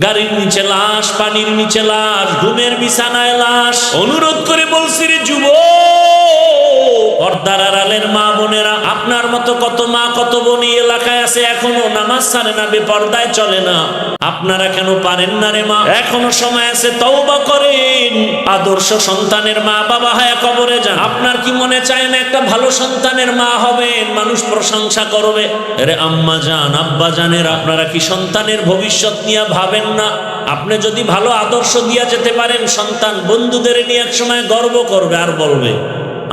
গাড়ির নিচে লাশ, পানির নিচে লাশ, ঘুমের বিছানায় লাশ। অনুরোধ করে বলছি রে যুবক, পর্দার আড়ালের মা বোনেরা, আপনার মতো কত মা কত বোন এই এলাকায় আছে এখনো নামাজ ছাড়ে না, বেপর্দায় চলে না। আপনারা কেন পারেন না রে মা? এখনো সময় আছে, তওবা করেন। আদর্শ সন্তানের মা বাবা হায়া কবরে যান। আপনার কি মনে চায় না একটা ভালো সন্তানের মা হবেন, মানুষ প্রশংসা করবে? আরে আম্মা জান, আব্বা জানের, আপনারা কি সন্তানের ভবিষ্যৎ নিয়ে ভাবেন না? আপনি যদি ভালো আদর্শ দিয়া যেতে পারেন, সন্তান বন্ধুদের নিয়ে এক সময় গর্ব করবে আর বলবে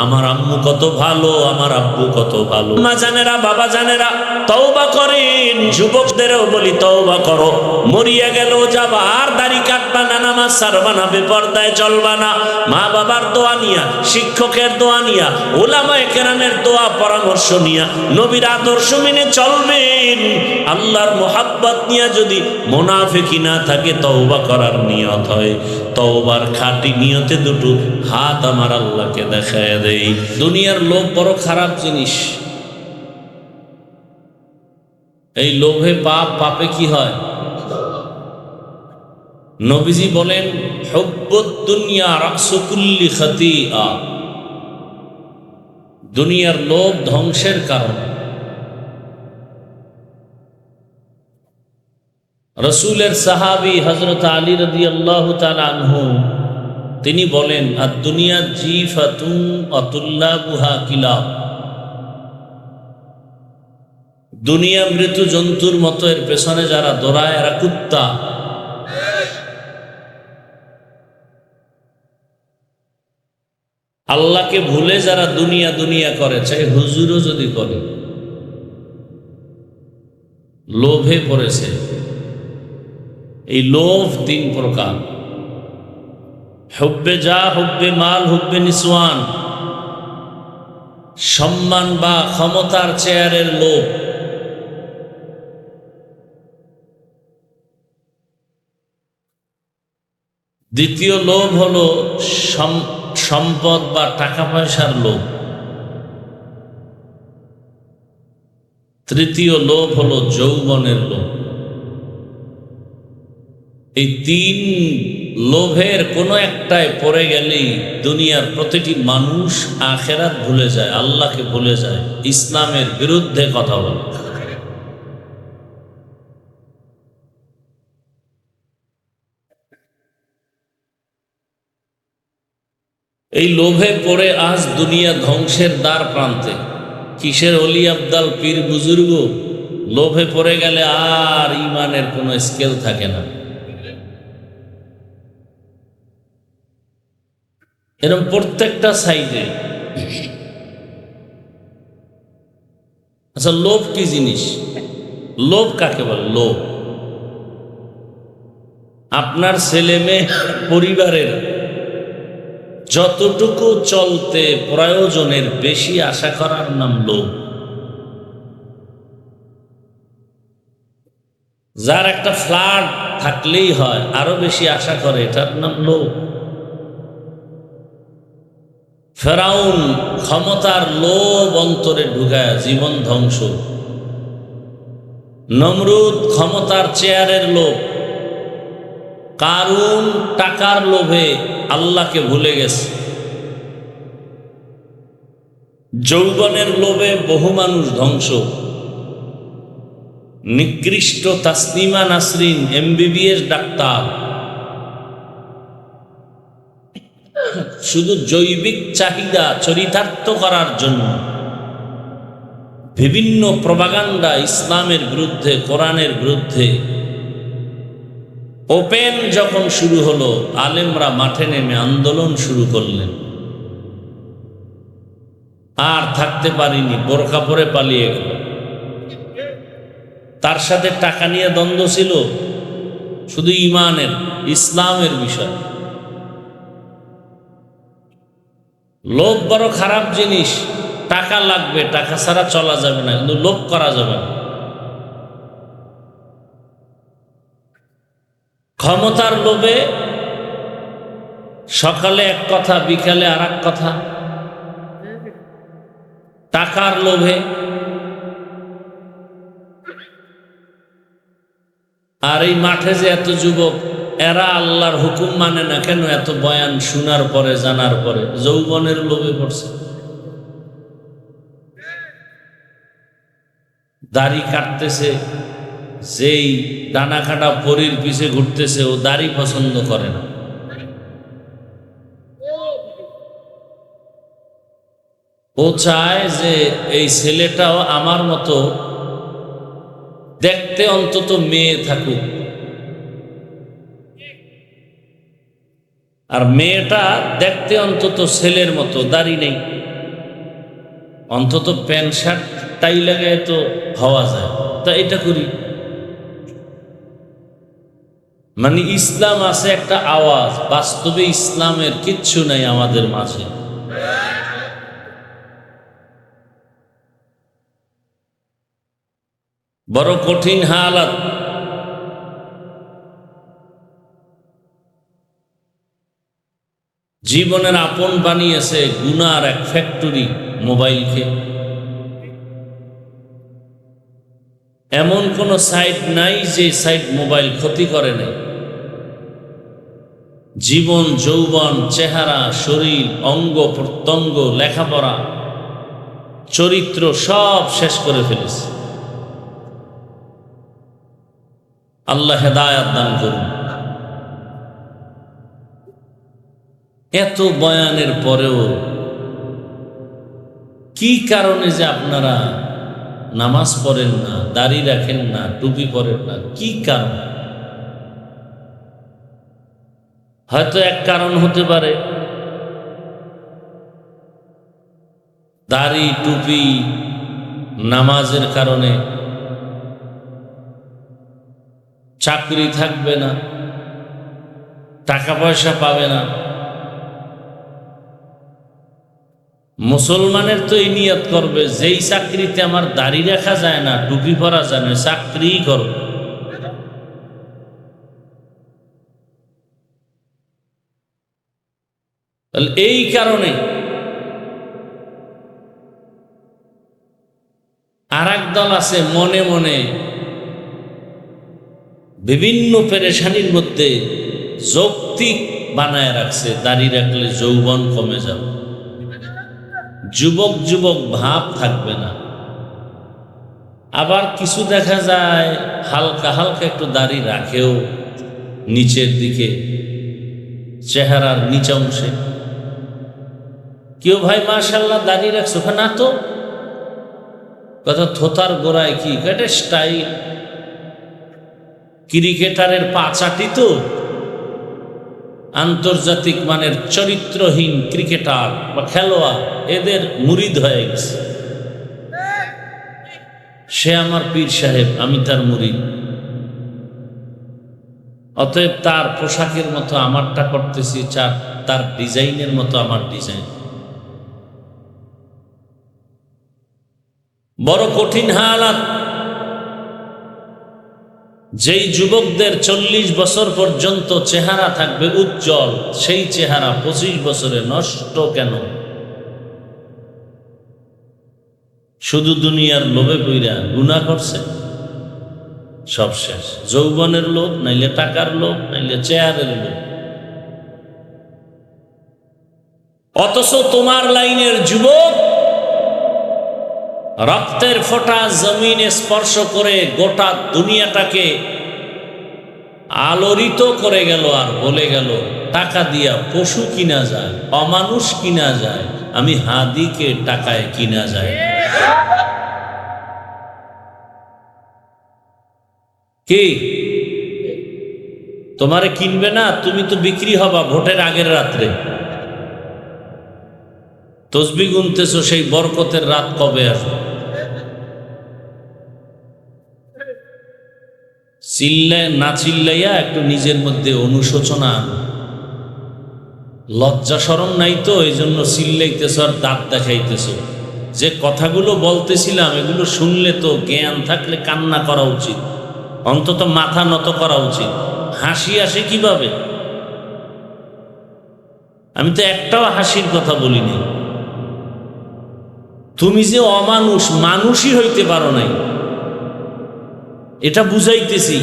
আমার আম্মু কত ভালো, আমার আব্বু কত ভালো। মা জানেরা, বাবা জানেরা, তওবা করেন। যুবকদেরও বলি তওবা করো। মরিয়া গেলেও যাবা, আর দাড়ি কাটবা না, নামাজ ছাড়বা না, বেপর্দায় চলবা না। মা বাবার দোয়া নিয়া, শিক্ষকের দোয়া নিয়া, উলামায়ে কেরামের দোয়া পরামর্শ নিয়া, নবীর আদর্শ মেনে চলবেন। আল্লাহর মোহাব্বত নিয়া যদি মুনাফিকি না থাকে, তওবা করার নিয়ত হয়, তওবার খাঁটি নিয়তে দুটো হাত আমার আল্লাহকে দেখায় দেই। দুনিয়ার লোভ বড় খারাপ জিনিস। এই লোভে পাপ, পাপে কি হয়? নবীজি বলেন হুব্বুদ দুনিয়া রাসু কুল্লি খাতিআ। দুনিয়ার লোভ ধ্বংসের কারণ। রসুলের সাহাবী হযরত আলী রাদিয়াল্লাহু তাআলা আনহু তিনি বলেন আদ-দুনিয়া জিফাতুন আতুল্লাবুহা কিলাব। দুনিয়া মৃত জন্তুর মতো, এর পেছনে যারা দৌড়ায় এরা কুত্তা। আল্লাহকে ভুলে যারা দুনিয়া দুনিয়া করে, চাই হুজুরও যদি করে, লোভে পড়েছে। এই লোভ তিন প্রকার: হুব্বে যা, হুব্বে মাল, হুব্বে নিসওয়ান। সম্মান বা ক্ষমতার চেয়ারের লোভ। দ্বিতীয় লোভ হলো সম্পদ বা টাকা পয়সার লোভ। তৃতীয় লোভ হলো যৌবনের লোভ। এই তিন লোভের কোনো একটায় পড়ে গেলেই দুনিয়ার প্রতিটি মানুষ আখেরাত ভুলে যায়, আল্লাহকে ভুলে যায়, ইসলামের বিরুদ্ধে কথা বলে। এই লোভে পড়ে আজ দুনিয়া ধ্বংসের দ্বার প্রান্তে। কিসের অলি আবদাল পীর বুজুর্গ, লোভে পড়ে গেলে আর ইমানের কোনো স্কেল থাকে না। এরকম প্রত্যেকটা সাইডে। আচ্ছা, লোভ কি জিনিস? লোভ কাকে বলে? লোভ আপনার ছেলে মেয়ে পরিবারের যতটুকু চলতে প্রয়োজনের বেশি আশা করার নাম লোভ। যার একটা ফ্ল্যাট থাকলেই হয়, আরো বেশি আশা করে, এটার নাম লোভ। ফেরাউন ক্ষমতার লোভ অন্তরে ঢুকায় জীবন ধ্বংস। নমরুদ ক্ষমতার চেয়ারের লোভ। কারুন টাকার লোভে আল্লাহকে ভুলে গেছে। যৌবনের লোভে বহু মানুষ ধ্বংস। নিকৃষ্ট তাসনিমা নাসরিন MBBS ডাক্তার, শুধু জৈবিক চাহিদা চরিতার্থ করার জন্য বিভিন্ন প্রপাগান্ডা ইসলামের বিরুদ্ধে, কোরআনের বিরুদ্ধে ওপেন যখন শুরু হলো, আলেমরা মাঠে নেমে আন্দোলন শুরু করলেন। আর থাকতে পারিনি, বোরকা পরে পালিয়ে গেল। তার সাথে টাকা নিয়ে দ্বন্দ্ব ছিল, শুধু ইমানের, ইসলামের বিষয়। লোভ বড় খারাপ জিনিস। টাকা লাগবে, টাকা ছাড়া চলা যাবে না, কিন্তু লোভ করা যাবে না। ক্ষমতার লোভে সকালে এক কথা, বিকালে আর এক কথা। টাকার লোভে আর এই মাঠে যে এত যুবক, এরা আল্লাহর হুকুম মানে না কেন? এত বয়ান শোনার পরে, জানার পরে যৌবনের লোভে পড়ছে। দাড়ি কাটতেছে, যেই ডানা কাটা পরীর পিছে ঘুরতেছে, ও দাড়ি পছন্দ করে না। ও চায় যে এই ছেলেটাও আমার মতো দেখতে অন্তত মেয়ে থাকুক, আর মেয়েটা দেখতে অন্তত ছেলের মতো, দাড়ি নেই, অন্তত প্যান্ট শার্ট টাই লাগায় তো হওয়া যায়, তা এটা করি। মানে ইসলাম আছে একটা আওয়াজ, বাস্তবে ইসলামের কিচ্ছু নাই আমাদের মাঝে। বড় কঠিন হালাত। জীবনের আপন বানিয়েছে গুনার এক ফ্যাক্টরি মোবাইলকে। এমন কোন সাইট নাই যে সাইট মোবাইল ক্ষতি করে নাই। জীবন, যৌবন, চেহারা, শরীর, অঙ্গ প্রত্যঙ্গ, লেখাপড়া, চরিত্র সব শেষ করে ফেলেছে। আল্লাহ হেদায়াত দান করুন। এত বয়ানের পরেও কি কারণে যে আপনারা নামাজ পড়েন না, দাড়ি রাখেন না, টুপি পরেন না, কি কারণ? হয়তো এক কারণ হতে পারে দাড়ি টুপি নামাজের কারণে চাকরি থাকবে না, টাকা পয়সা পাবে না। মুসলমানের তো এই নিয়ত করবে, যেই চাকরিতে আমার দাড়ি রাখা যায় না, টুপি পরা যায় না, চাকরি করব। এই কারণে আর এক দল আছে মনে মনে বিভিন্ন পেরেশানির মধ্যে যৌক্তিক বানায় রাখছে, দাড়ি রাখলে যৌবন কমে যাবে, যুবক যুবক ভাব থাকবে না। আবার কিছু দেখা যায় হালকা হালকা একটু দাড়ি রাখেও নিচের দিকে, চেহারার নিচে অংশে। কেউ ভাই মাশাআল্লাহ দাড়ি রাখছো, না তো কথা থোতার গোড়ায় কি কেটে স্টাইল। ক্রিকেটারের পা চাটি তো, আন্তর্জাতিক মানের চরিত্রহীন ক্রিকেটার বা খেলোয়াড় এদের মুরিদ হয়ে গেছে। সে আমার পীর সাহেব, আমি তার মুরিদ, অতএব তার পোশাকের মতো আমারটা করতেছি, তার ডিজাইনের মতো আমার ডিজাইন। বড় কঠিন হালাত। যেই যুবকদের 40 বছর পর্যন্ত চেহারা থাকবে উজ্জ্বল, সেই চেহারা 25 বছরে নষ্ট কেন? শুধু দুনিয়ার লোভে পইরা গুনাহ করছে, সব শেষ। যৌবনের লোভ, নাইলে টাকার লোভ, নাইলে চেয়ারের লোভ। অথচ তোমার লাইনের যুবক রক্তের ফোঁটা জমিনে স্পর্শ করে গোটা দুনিয়াটাকে আলোড়িত করে গেল, আর বলে গেল টাকা দিয়া পশু কিনা যায়, অমানুষ কিনা যায়, আমি হাদিকে টাকায় কিনা যায়। কি তোমারে কিনবে না? তুমি তো বিক্রি হবা ভোটের আগের রাত্রে। তসবিহ গুনতেছো, সেই বরকতের রাত কবে আসবে? না চিল্লাইয়া একটু নিজের মধ্যে অনুশোচনা, লজ্জা শরম নাই তো, এই জন্য চিল্লাইতেছ আর দাঁত দেখাইতেছ। যে কথাগুলো বলতেছিলাম এগুলো শুনলে তো জ্ঞান থাকলে কান্না করা উচিত, অন্তত মাথা নত করা উচিত। হাসি আসে কিভাবে? আমি তো একটাও হাসির কথা বলিনি। তুমি যে অমানুষ, মানুষই হইতে পারো নাই, এটা বুঝাইতেছি।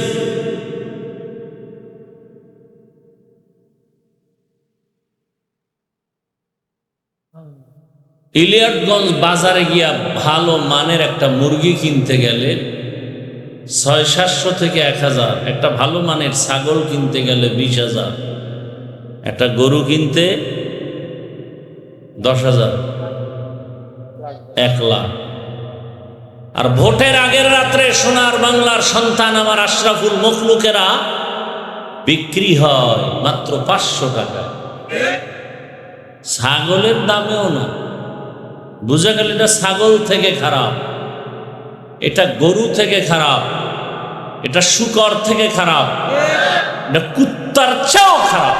ইলিয়াটগঞ্জ বাজারে গিয়া ভালো মানের একটা মুরগি কিনতে গেলে 600-700 থেকে 1000, একটা ভালো মানের ছাগল কিনতে গেলে 20,000, একটা গরু কিনতে 10,000, 1 লাখ। আর ভোটের আগের রাত্রে সোনার বাংলার সন্তান আমার আশরাফুল মখলুকেরা বিক্রি হয় মাত্র 500 টাকা। ছাগলের দামেও না, বুঝা গেল এটা ছাগল থেকে খারাপ, এটা গরু থেকে খারাপ, এটা শূকর থেকে খারাপ, এটা কুত্তার চেয়েও খারাপ।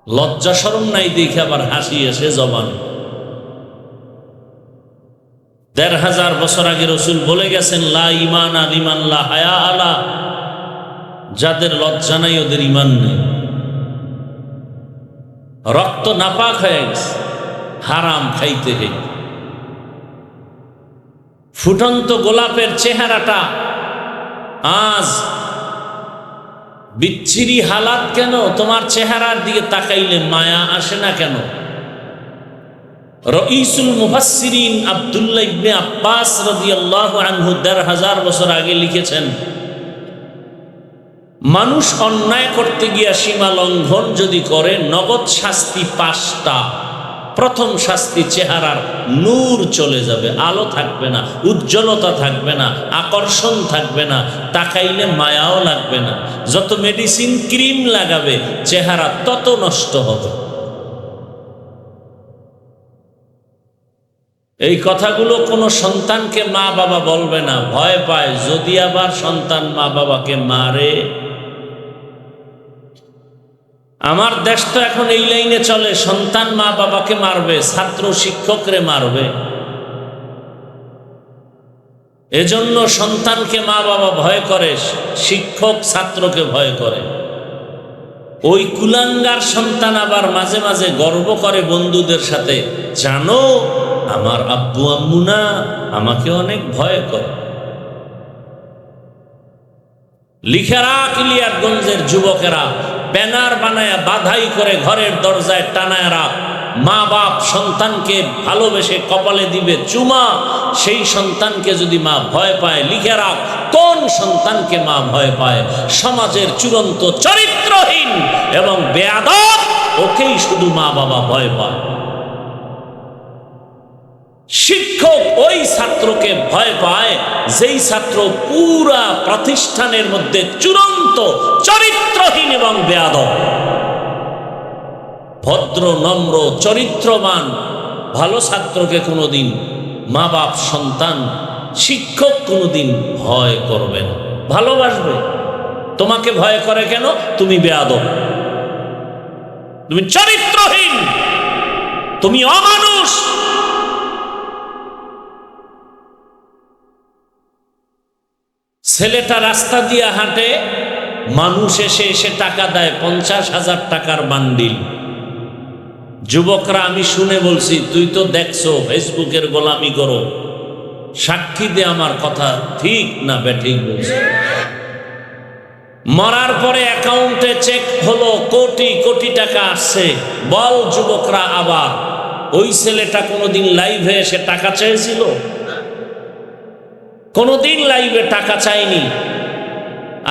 লজ্জা শরম নাই দেখে আবার হাসি এসে জবান। 1500 বছর আগে রসুল বলে গেছেন, লা ঈমান লিমান লা হায়া আলা, যাদের লজ্জা নাই ওদের ঈমান নেই। রক্ত নাপাক হয়ে গেছে হারাম খাইতে খাইতে। ফুটন্ত গোলাপের চেহারাটা আজ বিচ্ছিরি হালাত কেন? তোমার চেহারার দিকে তাকাইলে মায়া আসে না কেন? রঈসুল মুফাসসিরিন আব্দুল্লাহ ইবনে আব্বাস রাদিয়াল্লাহু আনহু 1500 বছর আগে লিখেছেন, মানুষ অন্যায় করতে গিয়া সীমা লঙ্ঘন যদি করে, নগদ শাস্তি 5টা। প্রথম শাস্তি, চেহারার নূর চলে যাবে, আলো থাকবে না, উজ্জ্বলতা থাকবে না, আকর্ষণ থাকবে না, তাকাইলে মায়াও লাগবে না। যত মেডিসিন ক্রিম লাগাবে চেহারা তত নষ্ট হবে। এই কথাগুলো কোনো সন্তানকে মা বাবা বলবে না, ভয় পায় যদি আবার সন্তান মা বাবাকে মারে। আমার দেশ তো এখন এই লাইনে চলে, সন্তান মা বাবাকে মারবে, ছাত্র শিক্ষকরে মারবে। এজন্য সন্তানকে মা বাবা ভয় করে, শিক্ষক ছাত্রকে ভয় করে। ওই কুলাঙ্গার সন্তান আবার মাঝে মাঝে গর্ব করে বন্ধুদের সাথে, জানো আমার আব্বু আম্মু না আমাকে অনেক ভয় করে। লিখে রাখ, ইলিয়াটগঞ্জের যুবকেরা ব্যানার বানায়া বাধাই করে ঘরের দরজায় টানায় রাখ, মা বাপ সন্তানকে ভালোবেসে কপালে দিবে চুমা, সেই সন্তানকে যদি মা ভয় পায়, লিখে রাখ কোন সন্তানকে মা ভয় পায়। সমাজের চূড়ান্ত চরিত্রহীন এবং বেয়াদব ওকেই শুধু মা বাবা ভয় পায়। শিক্ষক ওই ছাত্রকে ভয় পায় যেই ছাত্র পুরা প্রতিষ্ঠানের মধ্যে চূড়ান্ত চরিত্রহীন এবং বেয়াদব। ভদ্র নম্র চরিত্রবান ভালো ছাত্রকে কোনোদিন মা বাপ সন্তান শিক্ষক কোনোদিন ভয় করবে না, ভালোবাসবে। তোমাকে ভয় করে কেন? তুমি বেয়াদব, তুমি চরিত্রহীন, তুমি অমানুষ। ছেলেটা রাস্তা দিয়ে হাঁটে, মানুষ এসে এসে টাকা দেয়, 50,000 টাকার বান্ডিল। যুবকরা আমি শুনে বলছি, তুই তো দেখছো ফেসবুকের গোলামি করো, সাক্ষী দে আমার কথা ঠিক না বেঠিক বলছি। মরার পরে অ্যাকাউন্টে চেক হলো, কোটি কোটি টাকা আসছে। বল যুবকরা, আবার ওই ছেলেটা কোনোদিন লাইভে এসে টাকা চেয়েছিল? কোনোদিন লাইভে টাকা চাইনি,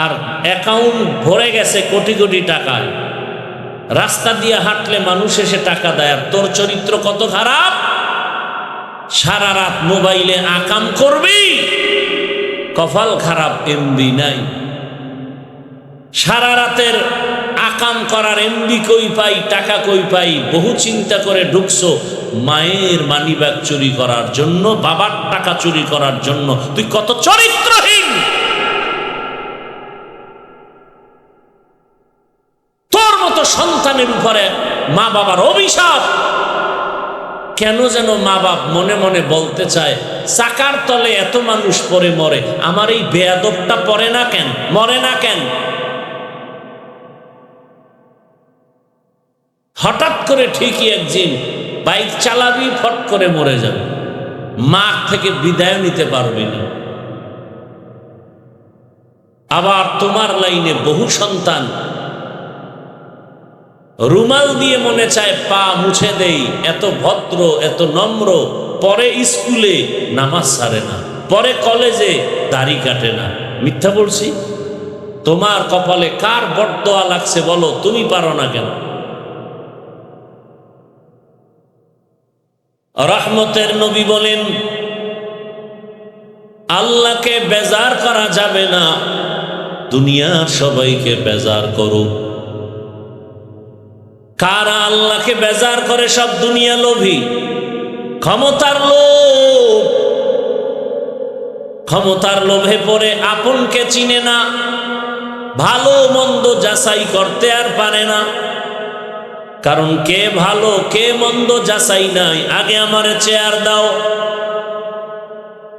আর অ্যাকাউন্ট ভরে গেছে কোটি কোটি টাকায়। রাস্তা দিয়ে হাঁটলে মানুষ এসে টাকা দেয়, আর তোর চরিত্র কত খারাপ। সারা রাত মোবাইলে আকাম করবি, কপাল খারাপ, এমবি নাই। সারা রাতের আকাম করার এমবি কই পাই, টাকা কই পাই, বহু চিন্তা করে ঢুকছো মায়ের মানিব্যাগ চুরি করার জন্য, বাবার টাকা চুরি করার জন্য। তুই কত চরিত্রহীন। তোর মতো সন্তানের উপরে মা বাবার অভিশাপ। কেন যেন মা বাপ মনে মনে বলতে চায়, চাকার তলে এত মানুষ পরে মরে, আমার এই বেয়াদবটা পড়ে না কেন, মরে না কেন? হঠাৎ করে ঠিকই একদিন বাইক চালাবি, ফট করে মরে যাবে, মা থেকে বিদায় নিতে পারবি না। আবার তোমার লাইনে বহু সন্তান রুমাল দিয়ে মনে চায় পা মুছে দেই, এত ভদ্র এত নম্র, পরে স্কুলে নামাজ ছাড়ে না, পরে কলেজে দাড়ি কাটে না। মিথ্যা বলছি? তোমার কপালে কার বরদোয়া লাগছে বলো, তুমি পারো না কেন? রহমতের নবী বলেন, আল্লাহকে বেজার করা যাবে না, দুনিয়ার সবাইকে বেজার করো। কারা আল্লাহকে বেজার করে? সব দুনিয়া লোভী, ক্ষমতার লোভ। ক্ষমতার লোভে পড়ে আপনকে চিনে না, ভালো মন্দ যাচাই করতে আর পারে না। কারণ কে ভালো কে মন্দ যাচাই নাই, আগে আমারে চেয়ার দাও।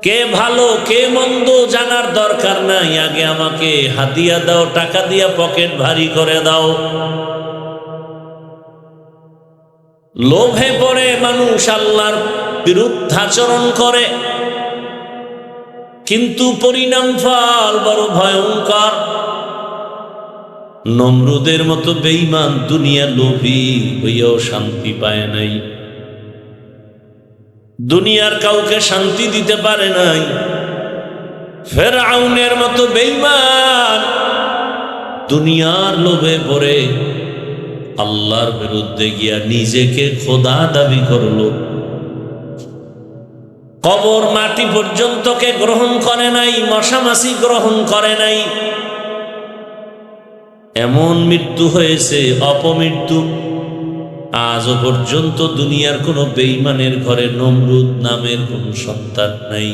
কে ভালো কে মন্দ জানার দরকার নাই, আগে আমাকে হাদিয়া দাও, টাকা দিয়া পকেট ভারী করে দাও। লোভে পড়ে মানুষ আল্লাহর বিরুদ্ধাচরণ করে, কিন্তু পরিণাম ফল বড় ভয়ঙ্কর। নমরুদের মতো বেঈমান দুনিয়া লোভী হইয়াও শান্তি পায় নাই, দুনিয়ার কাউকে শান্তি দিতে পারে নাই। ফেরাউনের মতো বেঈমান দুনিয়ার লোভে পড়ে আল্লাহর বিরুদ্ধে গিয়া নিজেকে খোদা দাবি করলো। কবর মাটি পর্যন্তকে গ্রহণ করে নাই, মশামাছি গ্রহণ করে নাই। এমন মৃত্যু হয়েছে অপমৃত্যু, আজও পর্যন্ত দুনিয়ার কোনো বেঈমানের ঘরে নমরুদ নামের কোন সন্তান নাই,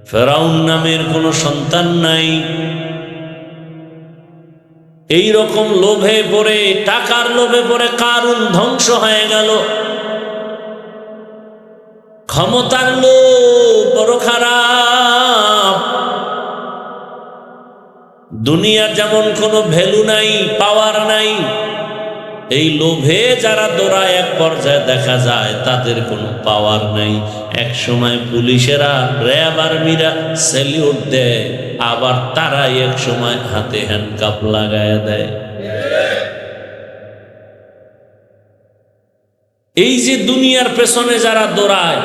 ফেরাউন নামের কোন সন্তান নাই। এই রকম লোভে পড়ে, টাকার লোভে পড়ে কারুন ধ্বংস হয়ে গেল। ক্ষমতার লোভ বড় খারাপ। দুনিয়ার যেমন কোনো ভ্যালু নাই, পাওয়ার নাই, এই লোভে যারা দৌড়ায় এক পর্যায়ে দেখা যায় তাদের কোনো পাওয়ার নাই। এক সময় পুলিশেরা, র্যাব আর্মিরা স্যালিউট দেয়, আবার তারাই এক সময় হাতে হ্যান্ডকাপ লাগায় দেয়। এই যে দুনিয়ার পেছনে যারা দৌড়ায়,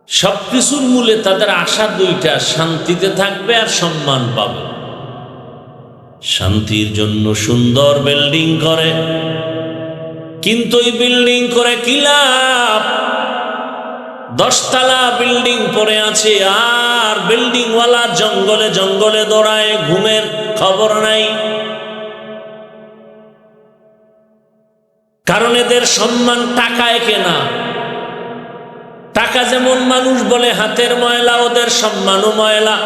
সবকিছুর মূলে তাদের আশা দুইটা, শান্তিতে থাকবে আর সম্মান পাবে। শান্তির জন্য সুন্দর বিল্ডিং করে, কিন্তু এই বিল্ডিং করে কি লাভ? 10 তলা বিল্ডিং পড়ে আছে, আর বিল্ডিং ওয়ালা জঙ্গলে জঙ্গলে দৌড়ায়, ঘুমের খবর নাই। কারণ এদের সম্মান টাকায় কেনা। টাকা যেমন মানুষ বলে হাতের ময়লা, ওদের সম্মানও ময়লা।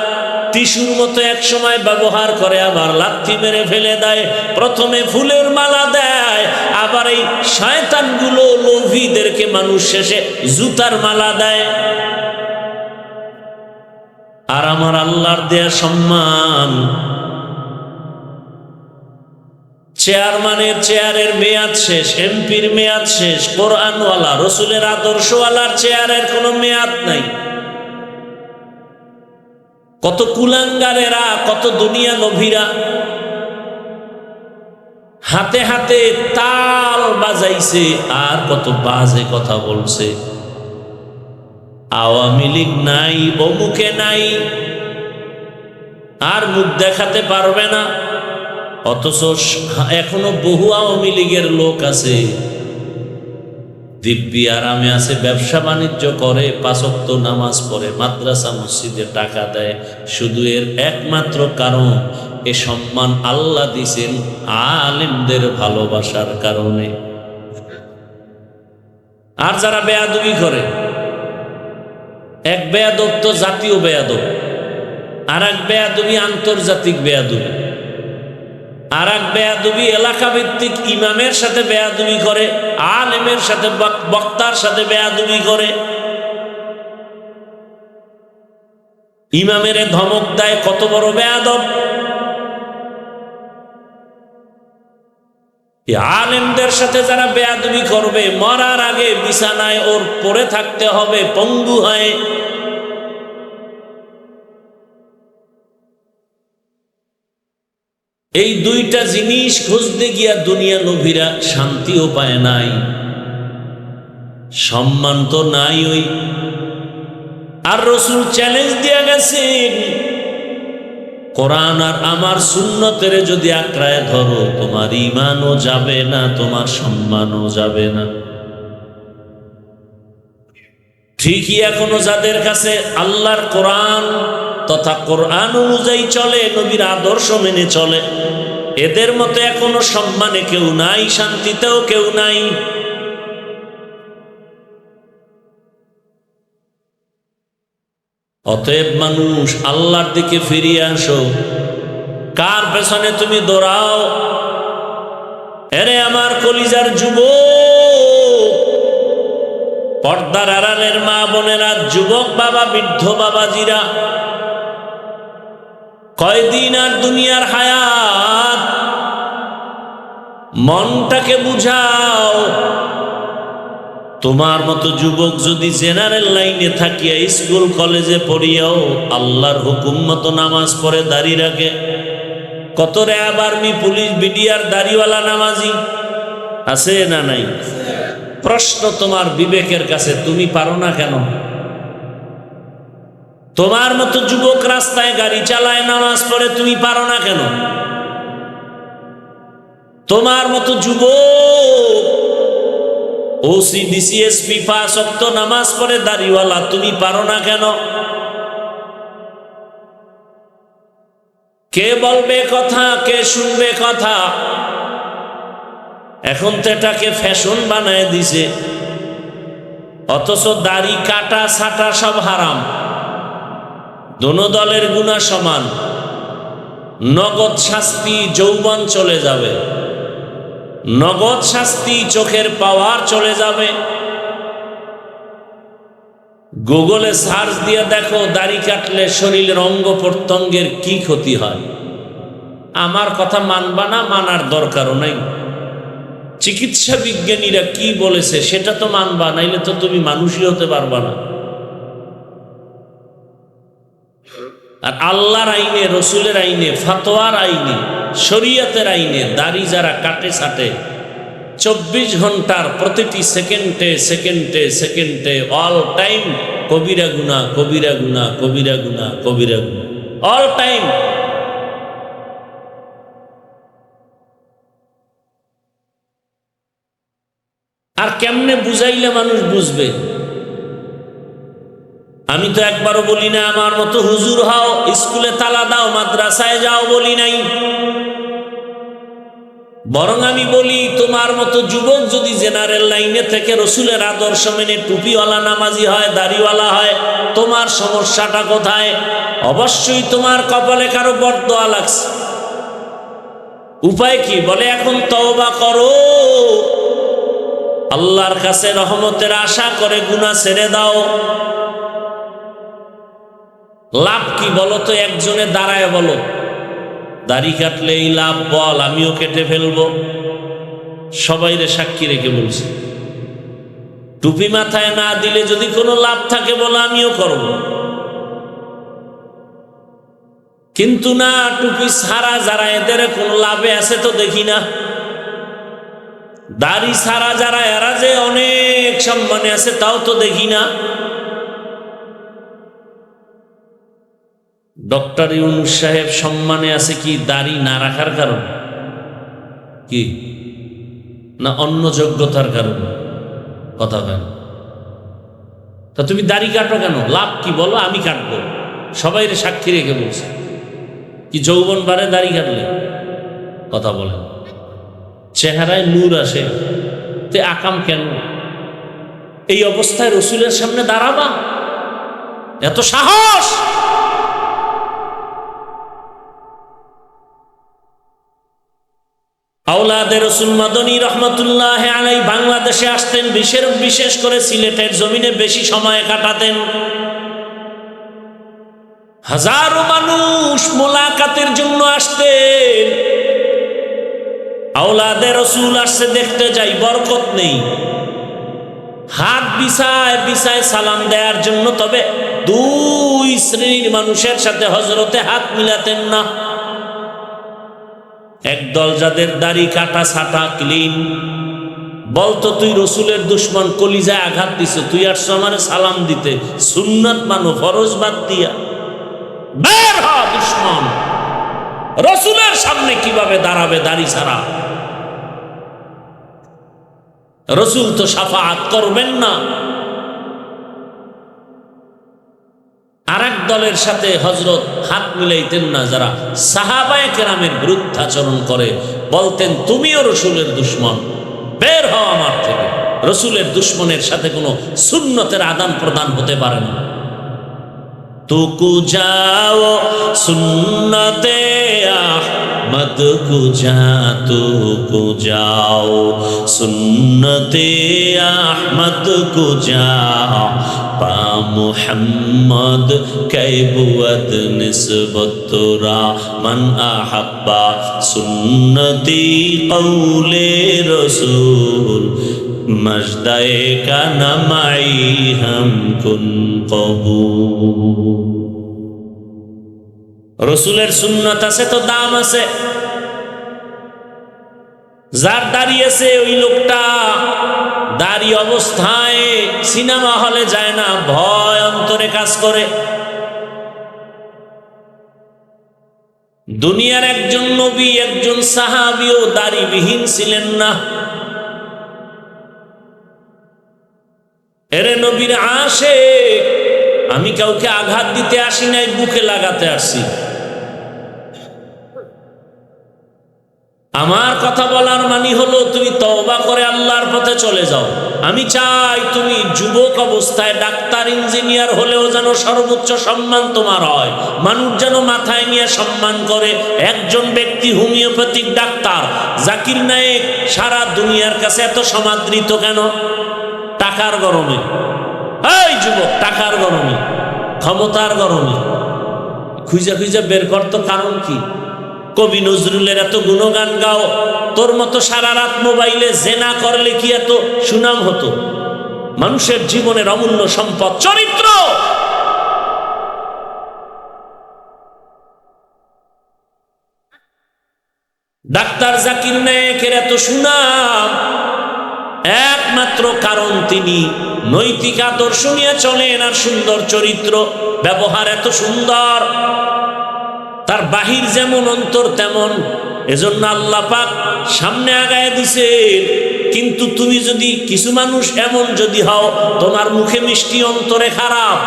টিস্যুর মতো এক সময় ব্যবহার করে, আবার লাথি মেরে ফেলে দেয়। প্রথমে ফুলের মালা দেয়, আবার এই শয়তানগুলো লোভীদেরকে মানুষ শেষে জুতার মালা দেয়। আর আমার আল্লাহর দেয়া সম্মান, চেয়ারম্যানের চেয়ারের মেয়াদ শেষ, এমপির মেয়াদ শেষ, কোরআনওয়ালা রসুলের আদর্শওয়ালার চেয়ারের কোনো মেয়াদ নাই। কত কুলাঙ্গারেরা, কত দুনিয়া লোভীরা হাতে হাতে তাল বাজাইছে, আর কত বাজে কথা বলছে। আওয়ামী লীগ নাই, অমুকে নাই, আর মুখ দেখাতে পারবে না। অথচ এখনো বহু আওয়ামী লীগের লোক আছে, দিব্যি আরামে আছে, ব্যবসা বাণিজ্য করে, 5 ওয়াক্ত নামাজ পড়ে, মাদ্রাসা মসজিদে টাকা দেয়। শুধু এর একমাত্র কারণ, এ সম্মান আল্লাহ দিছেন আলেমদের ভালোবাসার কারণে। আর যারা বেয়াদবি করে, এক বেয়াদব তো জাতীয় বেয়াদব, আর এক বেয়াদবি আন্তর্জাতিক বেয়াদবি, আর এক বেয়াদবি এলাকা ভিত্তিক ইমামের সাথে বেয়াদবি করে, আলেমের সাথে, বক্তার সাথে বেয়াদবি করে। ইমামের ধমক দেয়, কত বড় বেয়াদব। আলেমদের সাথে যারা বেয়াদবি করবে, মরার আগে বিছানায় ওর পড়ে থাকতে হবে পঙ্গু হয়ে। এই দুইটা জিনিস খুঁজতে গিয়া দুনিয়া নবীরা শান্তিও পায় নাই, সম্মান তো নাই। ওই আর রসুল চ্যালেঞ্জ দিয়া গেছেন, কোরআন আর আমার সুন্নতের যদি আঁকড়ায় ধরো, তোমার ঈমানও যাবে না, তোমার সম্মানও যাবে না। ঠিকই এখনো যাদের কাছে আল্লাহর কোরআন তথা কোরআন অনুযায়ী চলে, নবীর আদর্শ মেনে চলে, এদের মতো এখনো সম্মানে কেউ নাই, শান্তিতেও কেউ নাই। অতএব মানুষ, আল্লাহর দিকে ফিরিয়ে আসো। কার পেছনে তুমি দৌড়াও? এরে আমার কলিজার যুবক, পর্দার আড়ালের মা বোনেরা, যুবক বাবা, বৃদ্ধ বাবাজিরা, কয়দিন আর দুনিয়ার হায়াত, মনটাকে বুঝাও। তোমার মতো যুবক যদি জেনারেল লাইনে থাকিয়া স্কুল কলেজে পড়িয়াও আল্লাহর হুকুম মতো নামাজ পড়ে দাড়ি রাখে, কত র্যাব আর্মি পুলিশ বিডিআর দাড়িওয়ালা নামাজি আছে না নাই? প্রশ্ন তোমার বিবেকের কাছে, তুমি পারো না কেন? তোমার মতো যুবক রাস্তায় গাড়ি চালায়, নামাজ পড়ে, তুমি পারো না কেন? তোমার মতো যুবক ওসি ডিসিএসপি 5 ওয়াক্ত নামাজ পড়ে দাড়িওয়ালা, তুমি পারো না কেন? কে বলবে কথা, কে শুনবে কথা? এখন তো এটাকে ফ্যাশন বানায় দিছে, অথচ দাড়ি কাটা ছাটা সব হারাম। দোনো দলের গুনাহ সমান, নগদ শাস্তি, যৌবন চলে যাবে, নগদ শাস্তি, চোখের পাওয়ার চলে যাবে। গুগলে সার্চ দিয়ে দেখো দাড়ি কাটলে শরীরের অঙ্গ প্রত্যঙ্গের কি ক্ষতি হয়। আমার কথা মানবা না, মানার দরকারও নাই। চিকিৎসা বিজ্ঞানীরা কি বলেছে সেটা তো মানবা, নাইলে তো তুমি মানুষই হতে পারবা না। আর আল্লাহর আইনে, রসুলের আইনে, ফাতোয়ার আইনে, শরীয়তের আইনে দাড়ি যারা কাটে ছাটে, 24 ঘন্টার প্রতিটি সেকেন্ডে সেকেন্ডে সেকেন্ডে অল টাইম কবিরা গুনাহ, কবিরা গুনাহ, কবিরা গুনাহ, কবিরা গুনাহ, অল টাইম। আর কেমনে বুঝাইলে মানুষ বুঝবে? আমি তো একবারও বলি না আমার মতো হুজুর হও, স্কুলে তালা দাও, মাদ্রাসায় যাও, বলি নাই। বরং আমি বলি, তোমার মতো যুবক যদি জেনারেল লাইনে থেকে রসুলের আদর্শ মেনে টুপিওয়ালা নামাজি হয়, দাড়িওয়ালা হয়, তোমার সমস্যাটা কোথায়? অবশ্যই তোমার কপালে কারো বরদোয়া লাগছে। উপায় কি? বলে এখন তওবা করো, আল্লাহর কাছে রহমতের আশা করে গুনাহ ছেড়ে দাও। লাভ কি বলো তো? একজনে দাঁড়ায় বলো, দাড়ি কাটলে এই লাভ, বল, আমিও কেটে ফেলবো। সবাইরে সাক্ষী রেখে বলছি, টুপি মাথায় না দিলে যদি কোনো লাভ থাকে বলো, আমিও করব। কিন্তু না, টুপি ছাড়া যারা, এদের কোনো লাভে আছে তো দেখি না। দাড়ি ছাড়া যারা, এরা যে অনেক সম্মানে আছে তাও তো দেখি না। ডক্টর ইউনূস সাহেব সম্মানে আছে কি দাড়ি না রাখার কারণে? কি না অন্য যোগ্যতার কারণে? কথা কেন? তা তুমি দাড়ি কাটো কেন? লাভ কি বলো, আমি কাটবো। সবাই সাক্ষী রেখে বলছে, কি যৌবন বাড়ে দাড়ি কাটলে? কথা বলেন, চেহারায় নূর আসে, তে আকাম কেন? এই অবস্থায় রসুলের সামনে দাঁড়াবা? এত সাহস! আওলাদে রসুল মাদনী রহমতুল্লাহ আলাই বাংলাদেশে আসতেন, বিশেষ করে সিলেটের জমিনে বেশি সময় কাটাতেন। হাজারো মানুষ মোলাকাতের জন্য আসতেন। আওলাদে রসুল আসছে, দেখতে যাই, বরকত নেই, হাত বিছায় বিছায় সালাম দেওয়ার জন্য। তবে 2 শ্রেণীর মানুষের সাথে হযরতে হাত মিলাতেন না। একদল যাদের দাড়ি কাটা ছাটা ক্লিন, বলতো তুই রসুলের দুশ্মন, কলিজায় আঘাত দিছে, তুই আসছো আমার সালাম দিতে, সুন্নাত মানো ফরজ বাদ দিয়া, বের হ দুশ্মন। রসুলের সামনে কিভাবে দাঁড়াবে দাড়ি ছাড়া? রসুল তো শাফাআত করবেন না। আরেক দলের সাথে হযরত হাত মিলাইতেন না, যারা সাহাবায়ে কেরামের বিরুদ্ধাচরণ করে, বলতেন তুমিও রসুলের দুশ্মন, বের হও আমার থেকে। রসুলের দুশ্মনের সাথে কোনো সুন্নতের আদান প্রদান হতে পারে না। তুকু যাও সুন্নতে আহমদ কুজা, তুকু যাও সুন্নতে আহমদ কুজা, পা মুহাম্মদ কৈবুয়ত নিসবতরা, মান আহাব্বা সুন্নতি কৌলে রসুল, মজদায়ে কা নামাই হাম কুন কবুল। রসুলের সুন্নত আছে তো দাম আছে। যার দাঁড়িয়েছে ওই লোকটা দাড়ি অবস্থায় সিনেমা হলে যায় না, ভয় অন্তরে কাজ করে। দুনিয়ার একজন নবী, একজন সাহাবীও দাড়িবিহীন ছিলেন না। এরে নবীর আশিক, আমি কাউকে আঘাত দিতে আসি নাই, বুকে লাগাতে আসছি। আমার কথা বলার মানে হলো তুমি তওবা করে আল্লাহর পথে চলে যাও। আমি চাই তুমি যুবক অবস্থায় ডাক্তার ইঞ্জিনিয়ার হলেও যেন সর্বোচ্চ সম্মান তোমার হয়, মানুষ যেন মাথায় নিয়ে সম্মান করে। একজন ব্যক্তি হোমিওপ্যাথিক ডাক্তার জাকির নায়েক সারা দুনিয়ার কাছে এত সমাদৃত কেন? টাকার গরমে। এই যুবক, টাকার গরমে, ক্ষমতার গরমে। খুঁজা খুঁজা বের করতো কারণ কি? কবি নজরুলের এত গুণগান গাও, তোর মতো সারা রাত মোবাইলে জেনা করলে কি এত সুনাম হতো? মানুষের জীবনের অমূল্য সম্পদ চরিত্র। ডাক্তার জাকির নায়েকের এত সুনাম একমাত্র কারণ তিনি নৈতিক আদর্শ নিয়ে চলেন, আর সুন্দর চরিত্র, ব্যবহার এত সুন্দর, তার বাহির যেমন অন্তর তেমন। এজন্য আল্লাহ পাক সামনে আগায় দিছে। কিন্তু তুমি যদি, কিছু মানুষ এমন যদি হও, তোমার মুখে মিষ্টি অন্তরে খারাপ,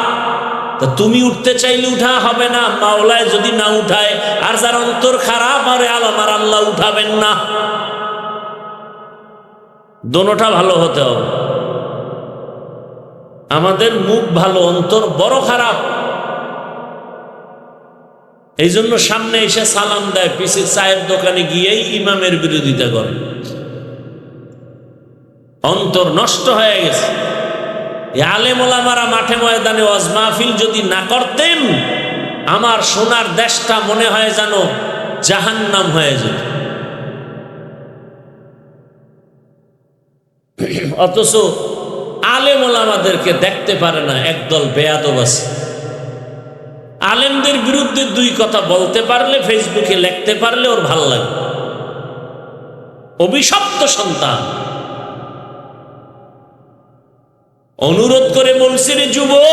তা তুমি উঠতে চাইলে উঠা হবে না, মাওলায় যদি না উঠায়। আর যার অন্তর খারাপ, আরে আমার আল্লাহ উঠাবেন না। দোনোটা ভালো হতে হবে। আমাদের মুখ ভালো, অন্তর বড় খারাপ। এই জন্য সামনে এসে সালাম দেয়, পিছে চায়ের দোকানে গিয়েই ইমামের বিরোধিতা করে। অন্তর নষ্ট হয়ে গেছে। আলেম ওলামারা মাঠে ময়দানে ওয়াজ মাহফিল যদি না করতেন, আমার সোনার দেশটা মনে হয় যেন জাহান্নাম হয়ে যেত। অথচ আলেম ওলামাদেরকে দেখতে পারে না একদল বেয়াদব আছে। আলেমদের বিরুদ্ধে দুই কথা বলতে পারলে, ফেসবুকে লিখতে পারলে ওর ভাল লাগে। অভিশপ্ত সন্তান। অনুরোধ করে বলছি রে যুবক,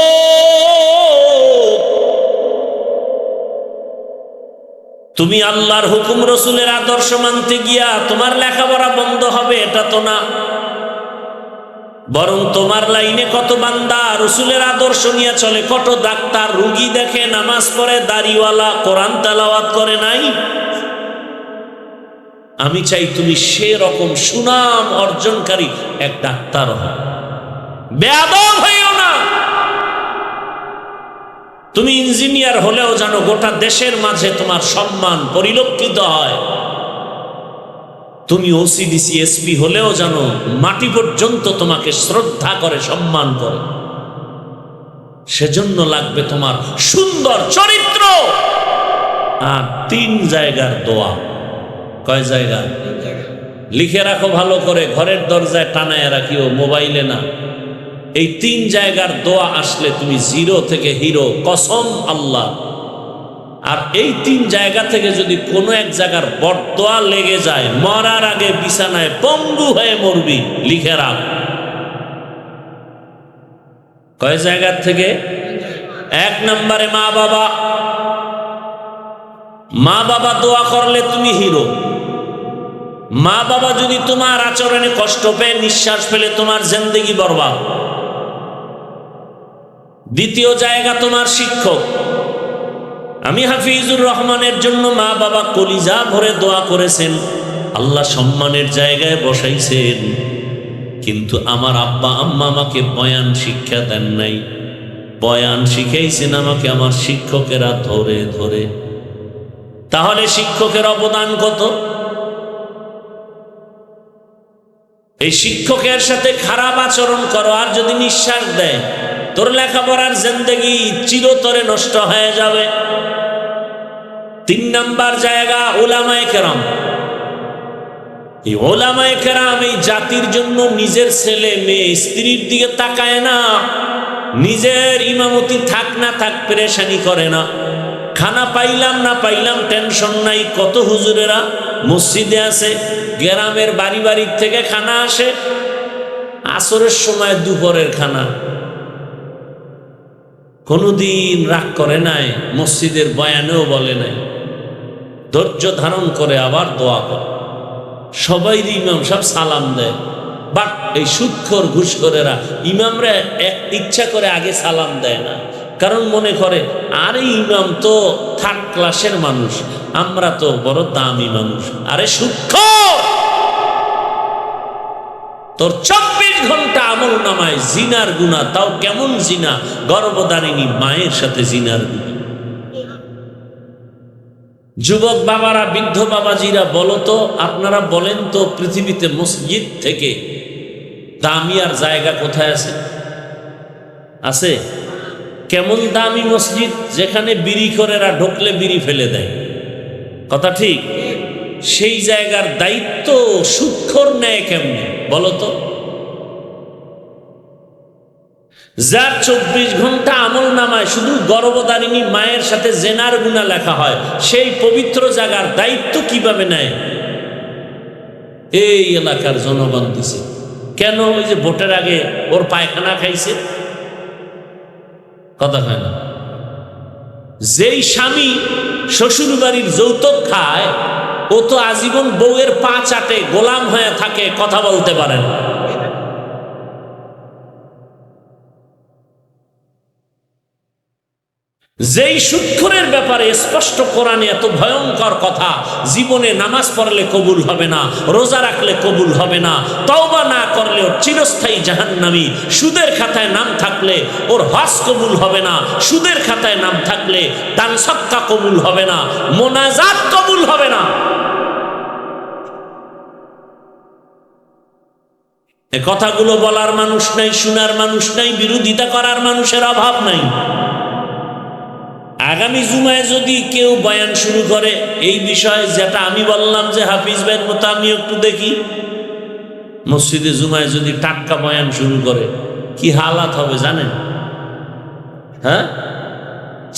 তুমি আল্লাহর হুকুম রসুলের আদর্শ মানতে গিয়া তোমার লেখাপড়া বন্ধ হবে এটা তো না, বরং তোমার লাইনে কত বান্দা রসুলের আদর্শ নিয়ে চলে, কত ডাক্তার রুগী দেখে, নামাজ পড়ে, দাড়িওয়ালা, কোরআন তেলাওয়াত করে নাই। আমি চাই তুমি সেরকম সুনাম অর্জনকারী এক ডাক্তার হও। বেয়াদব হইও না। তুমি ইঞ্জিনিয়ার হলেও জানো গোটা দেশের মাঝে তোমার সম্মান পরিলক্ষিত হয়। তুমি ওসিডিসি এসপি হলেও জানো মাটি পর্যন্ত তোমাকে শ্রদ্ধা করে, সম্মান করে। সেজন্য লাগবে তোমার সুন্দর চরিত্র আর 3 জায়গার দোয়া। কয় জায়গা? লিখে রাখো ভালো করে, ঘরের দরজায় টানায় রাখিও, মোবাইলে না। এই 3 জায়গার দোয়া আসলে তুমি জিরো থেকে হিরো, কসম আল্লাহ। আর এই 3 জায়গা থেকে যদি কোনো এক জায়গার বরদোয়া লেগে যায়, মরার আগে বিছানায় পঙ্গু হয়ে মরবি, লিখে রাখ। কয় জায়গার থেকে? 1 নম্বরে মা বাবা। মা বাবা দোয়া করলে তুমি হিরো। মা বাবা যদি তোমার আচরণে কষ্ট পেয়ে, নিঃশ্বাস ফেলে, তোমার জিন্দেগি বরবাদ। দ্বিতীয় জায়গা তোমার শিক্ষক। আমি হাফিজুর রহমানের জন্য মা বাবা কলিজা ভরে দোয়া করেছেন, আল্লাহ সম্মানের জায়গায় বসাইছেন, কিন্তু আমার আব্বা আম্মা আমাকে বয়ান শিক্ষা দেন নাই। বয়ান শিখাইছেন আমাকে আমার শিক্ষকেরা ধরে ধরে। তাহলে শিক্ষকের অবদান কত? এই শিক্ষকের সাথে খারাপ আচরণ করো, আর যদি নিঃশ্বাস দেয়, তোর লেখাপড়ার জিন্দেগি চিরতরে নষ্ট হয়ে যাবে। 3 নাম্বার জায়গা উলামায়ে কেরাম। এই উলামায়ে কেরাম এই জাতির জন্য নিজের ছেলে মেয়ে স্ত্রীর দিকে তাকায় না, নিজের ইমামতি থাক না থাক পেরেশানি করে না। খানা পাইলাম না পাইলাম টেনশন নাই। কত হুজুরেরা মসজিদে আছে, গ্রামের বাড়ি বাড়ি থেকে খানা আসে, আসরের সময় দুপুরের খানা, কোনদিন রাগ করে নাই, মসজিদের বয়ানেও বলে নাই, ধৈর্য ধারণ করে আবার দোয়া করে। সবাই ইমাম সাহেব সালাম দেয়, বাট এই সুদখোর ঘুষখোরেরা ইমামরা ইচ্ছা করে আগে সালাম দেয় না, কারণ মনে করে আরে ইমাম তো 3rd ক্লাসের মানুষ, আমরা তো বড় দামি মানুষ। আরে সুদখোর, তোর 24 ঘন্টা আমল নামায় জিনার গুনাহ, তাও কেমন জিনা? গর্ভধারিণী মায়ের সাথে জিনার গুনাহ। যুবক বাবারা, বৃদ্ধ বাবাজিরা, বলো তো, আপনারা বলেন তো, পৃথিবীতে মসজিদ থেকে দামি আর জায়গা কোথায় আছে? আছে? কেমন দামি মসজিদ? যেখানে বিড়িখোরেরা ঢুকলে বিড়ি ফেলে দেয়, কথা ঠিক? সেই জায়গার দায়িত্ব সুদখোর নেয় কেমনে বলো তো? যার 24 ঘন্টা আমল নামায় শুধু গর্ভধারিণী মায়ের সাথে জেনার গুনাহ লেখা হয়, সেই পবিত্র জায়গার দায়িত্ব কিভাবে নেয়? এই এলাকার জনগণ দিছে। কেন? ওই যে ভোটের আগে ওর পায়খানা খাইছে, কথা হয় না? যেই স্বামী শ্বশুর বাড়ির যৌতুক খায়, ও তো আজীবন বউয়ের পা চাটে গোলাম হয়ে থাকে, কথা বলতে পারে না। যেই সুদখোরের ব্যাপারে স্পষ্ট কোরআনে এত ভয়ঙ্কর কথা, জীবনে নামাজ পড়লে কবুল হবে না, রোজা রাখলে কবুল হবে না, তওবা না করলে ওর চিরস্থায়ী জাহান্নামী, সুদের খাতায় নাম থাকলে ওর হজ কবুল হবে না, সুদের খাতায় নাম থাকলে দান সদকা কবুল হবে না, মোনাজাত কবুল হবে না। এ কথাগুলো বলার মানুষ নাই, শোনার মানুষ নাই, বিরোধিতা করার মানুষের অভাব নাই। আগামী জুমায় যদি কেউ বয়ান শুরু করে এই বিষয়ে, যেটা আমি বললাম যে হাফিজ ভাইয়ের মতো আমি একটু দেখি, মসজিদে জুমায় যদি টাটকা বয়ান শুরু করে, কি হালাত হবে জানেন? হ্যাঁ,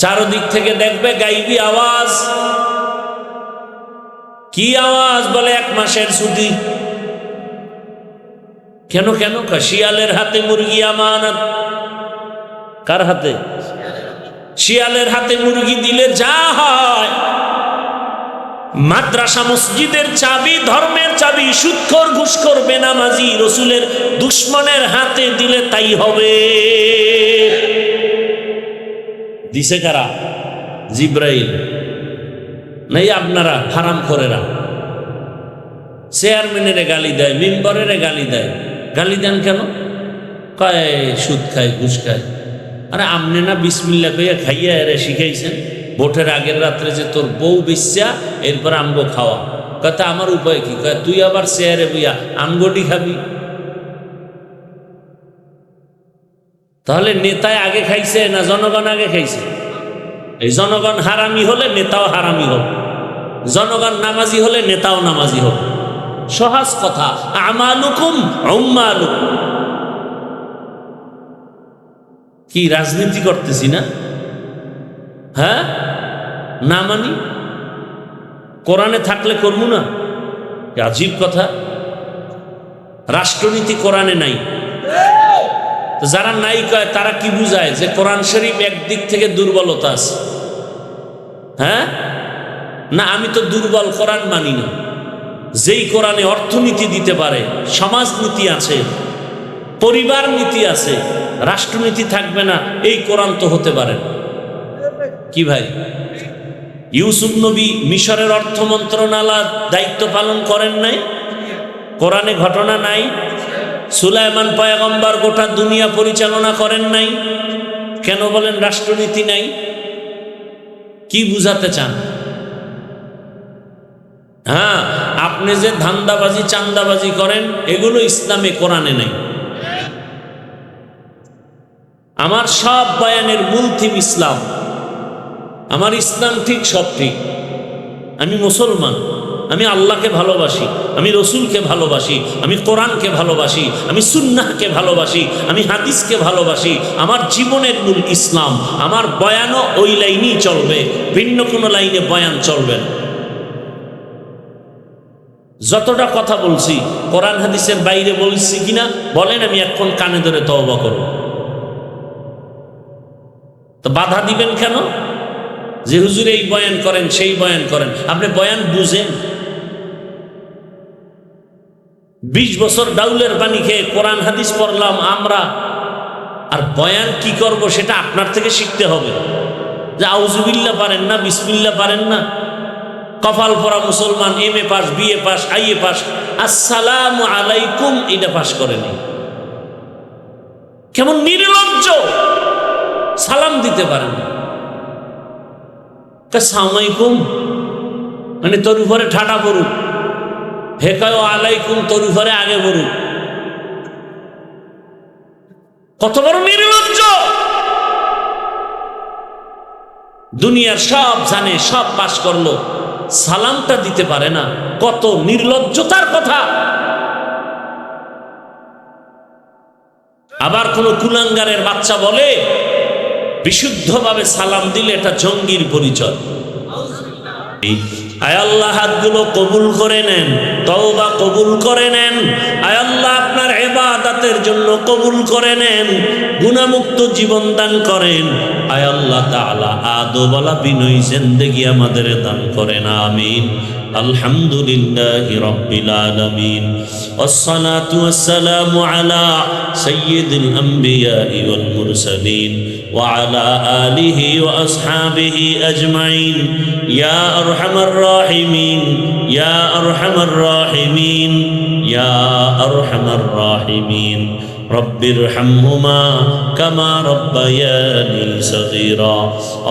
চারদিক থেকে দেখবে গাইবি আওয়াজ। কি আওয়াজ? বলে 1 মাসের ছুটি। কেন কেন? শিয়ালের হাতে মুরগি আমানত। কার হাতে? শিয়ালের হাতে মুরগি দিলে যা হয়, মাদ্রাসা মসজিদের চাবি, ধর্মের চাবি, সুদখোর ঘুষখোর বেনামাজি রসুলের দুশ্মনের হাতে দিলে তাই হবে। দিছে কারা? জিব্রাইল নাই, আপনারা হারামখোরেরা। চেয়ারম্যানের গালি দেয়, মেম্বারের গালি দেয়। গালি দেন কেন? কয় সুদ খায়, ঘুষ খায়। আরে আমনে না বিসমিল্লাহ কইয়া খাইয়া এরে শিখাইছেন, ভোটের আগের রাত্রে যে তোর বউ বেশ্যা, এরপর আমগো খাওয়া। কথা আমার উপায় কি? কয় তুই আবার চেয়ারে বইয়া আমগোটি খাবি। তাহলে নেতায় আগে খাইছে না জনগণ আগে খাইছে? এই জনগণ হারামি হলে নেতাও হারামি হোক, জনগণ নামাজি হলে নেতাও নামাজি হোক। সহজ কথা, আমালুকুম উম্মালুকুম। কি রাজনীতি করতেছি না? হ্যাঁ, না মানি? কোরআনে থাকলে করবো না? আজীব কথা। রাষ্ট্রনীতি কোরআনে নাই, তো যারা নাই কয় তারা কি বুঝায় যে কোরআন শরীফ একদিক থেকে দুর্বলতা আছে? হ্যাঁ না, আমি তো দুর্বল কোরআন মানি না। যেই কোরআনে অর্থনীতি দিতে পারে, সমাজনীতি আছে, পরিবার নীতি আছে, রাষ্ট্রনীতি থাকবে না, এই কোরআন তো হতে পারে কি ভাই? ইউসুফ নবী মিশরের অর্থ মন্ত্রণালয়ের দায়িত্ব পালন করেন নাই? কোরআনে ঘটনা নাই? সুলাইমান পয়গম্বর গোটা দুনিয়া পরিচালনা করেন নাই? কেন বলেন রাষ্ট্রনীতি নাই? কি বুঝাতে চান? হ্যাঁ, আপনি যে ধান্দাবাজি চান্দাবাজি করেন এগুলো ইসলামে কোরআনে নাই। আমার সব বয়ানের মূল থিম ইসলাম। আমার ইসলাম ঠিক, সব ঠিক। আমি মুসলমান, আমি আল্লাহকে ভালোবাসি, আমি রসুলকে ভালোবাসি, আমি কোরআনকে ভালোবাসি, আমি সুন্নাহকে ভালোবাসি, আমি হাদিসকে ভালোবাসি। আমার জীবনের মূল ইসলাম। আমার বয়ানও ওই লাইনেই চলবে, ভিন্ন কোনো লাইনে বয়ান চলবে না। যতটা কথা বলছি কোরআন হাদিসের বাইরে বলছি কিনা বলেন, আমি এখন কানে ধরে তওবা করব। তো বাধা দিবেন কেন? যে হুজুর এই বয়ান করেন সেই বয়ান করেন। আপনি বয়ান বুঝেন? 20 বছর ডাউলের পানি খেয়ে কোরআন হাদিস পড়লাম আমরা, আর বয়ান কি করব সেটা আপনার থেকে শিখতে হবে। যে আউযুবিল্লাহ পারেন না, বিসমিল্লাহ পারেন না, কপাল পরা মুসলমান, MA pass, BA pass, IA pass, আসসালামু আলাইকুম এটা পাস করেনি। কেমন নির্লজ্জ, সালাম দিতে পারেন না। সালামালাইকুম মানে তোর উপরে ঠাটা পড়ুক, হেকায় আলাইকুম তোর উপরে আগে পড়ুক। কত বড় নির্লজ্জ! দুনিয়ার সব জানে, সব পাস করলো, সালামটা দিতে পারে না। কত নির্লজ্জতার কথা! আবার কোন কুলাঙ্গারের বাচ্চা বলে বিশুদ্ধভাবে সালাম দিলে এটা জঙ্গির পরিচয়। আয় আল্লাহ, হাতগুলো কবুল করে নেন, তওবা কবুল করে নেন। আয় আল্লাহ, আপনার ইবাদতের জন্য কবুল করে নেন, গুনাহমুক্ত জীবন দান করেন। আয় আল্লাহ তাআলা, আদবওয়ালা বিনয়ী জিন্দেগি আমাদের দান করেন। আমিন। আলহামদুলিল্লাহি রাব্বিল আলামিন, ওয়াসসালাতু ওয়াসসালামু আলা সাইয়্যিদিল আমবিয়াই ওয়াল মুরসালিন ওয়া আলা আলিহি ওয়া আসহাবিহি আজমাইন। ইয়া আরহামার রাহিমিন, ইয়া আরহামার রাহিমিন, ইয়া আরহামার রাহিমিন। رب ارحمهما كما ربياني صغيرا.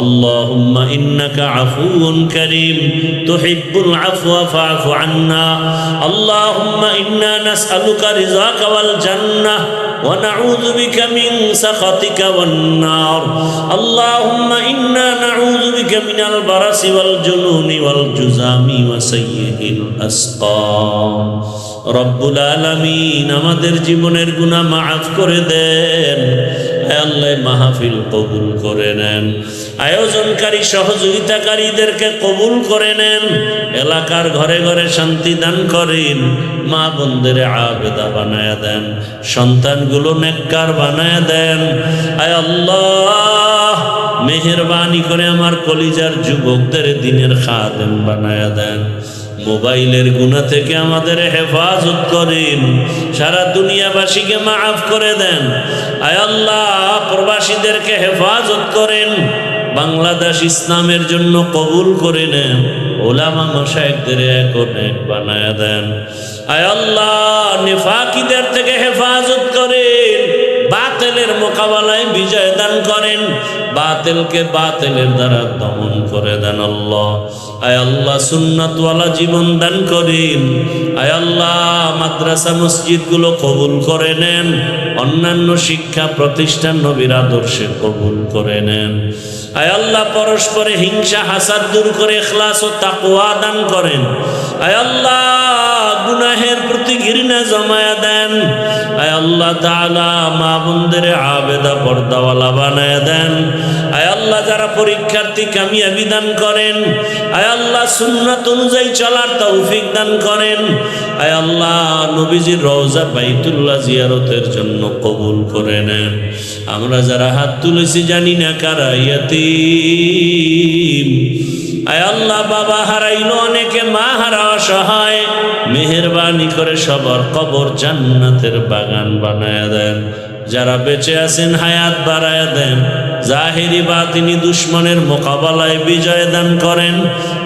اللهم إنك عفو كريم تحب العفو فاعف عنا. اللهم إنا نسألك رضاك والجنة ونعوذ بك من سخطك والنار. اللهم إنا نعوذ بك من البرص والجنون والجذام وسيء الأسقام. রব্বুল আলামিন, আমাদের জীবনের গুনাহ মাফ করে দেন। আল্লাহ মাহফিল কবুল করে নেন, আয়োজনকারী সহযোগিতাকারীদেরকে কবুল করে নেন, এলাকার ঘরে ঘরে শান্তি দান করেন, মা বোনদের আবেদা বানায়া দেন, সন্তানগুলো নেককার বানায়া দেন। আয় আল্লাহ, মেহেরবানি করে আমার কলিজার যুবকদের দ্বীনের খাদেম বানায়া দেন। মোবাইলের গুনাহ থেকে আমাদের হেফাজত করেন, সারা দুনিয়াবাসীকে মাফ করে দেন। আয় আল্লাহ, প্রবাসীদেরকে হেফাজত করেন, বাংলাদেশ ইসলামের জন্য কবুল করে নেন, ওলামা মাশায়েখদের এক অনেক বানায়া দেন। আয় আল্লাহ, নিফাকিদের থেকে হেফাজত করেন, বাতিলের মোকাবেলায় বিজয় দান করেন, বাতিলকে বাতিলের দ্বারা দমন করে দেন। আল্লাহ, আয় আল্লাহ, সুন্নাতওয়ালা জীবন দান করেন। আয় আল্লাহ, মাদ্রাসা মসজিদগুলো কবুল করে নেন, অন্যান্য শিক্ষা প্রতিষ্ঠান নবীর আদর্শে কবুল করে নেন। আয় আল্লাহ, পরস্পরে হিংসা হাসাদ দূর করে ইখলাস ও তাকওয়া দান করেন। আয় আল্লাহ গুনাহের প্রতি ঘৃণা জমায়া দেন। আয় আল্লাহ তাআলা মা বোনদের আবেদা পর্দাওয়ালা বানায়া দেন। আয় আল্লাহ যারা পরীক্ষার্থী কামিয়াবি দান করেন। আয় আল্লাহ সুন্নাত অনুযায়ী চলার তৌফিক দান করেন। আয় আল্লাহ নবীজির রওজা বাইতুল্লাহ জিয়ারতের জন্য কবুল করে নেন। আমরা যারা হাত তুলেছি জানি না কারা ইয়াতীম। আয় আল্লাহ বাবা হারাইলো অনেকে, মা হারা অসহায়, মেহেরবানি করে সবার কবর জান্নাতের বাগান বানায়া দেন। যারা বেঁচে আছেন হায়াত বাড়ায়া দেন। জাহিরি বাতিনি দুশ্মনের মোকাবেলায় বিজয় দান করেন।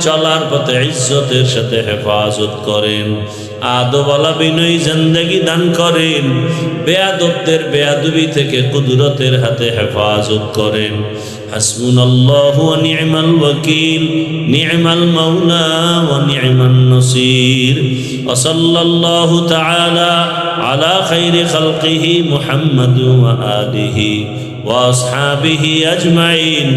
চলার পথে ইজ্জতের সাথে হেফাজত করেন। আদবওয়ালা বিনয়ী জিন্দেগি দান করেন। বেয়াদবদের বেয়াদবি থেকে কুদরতের হাতে হেফাজত করেন। হাসবুনাল্লাহু ওয়া নি'মাল ওয়াকিল, নি'মাল মাওলা ওয়া নি'মান নাসির। ওয়া সাল্লাল্লাহু তাআলা আলা খাইরি খালকিহি মুহাম্মাদ ওয়া আলিহি ওয়া আসহাবিহি আজমাইন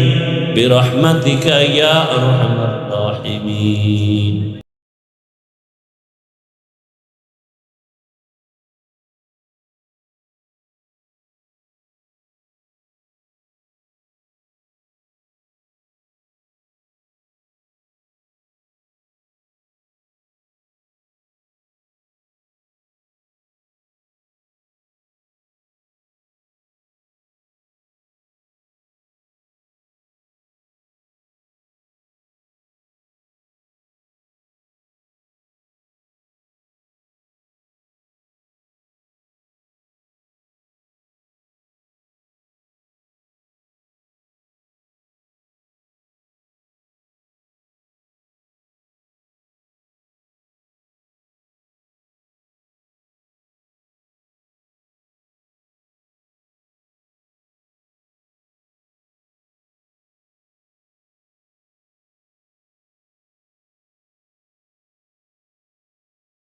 বিরহমাতিকা ইয়া আরহামার রাহিমিন।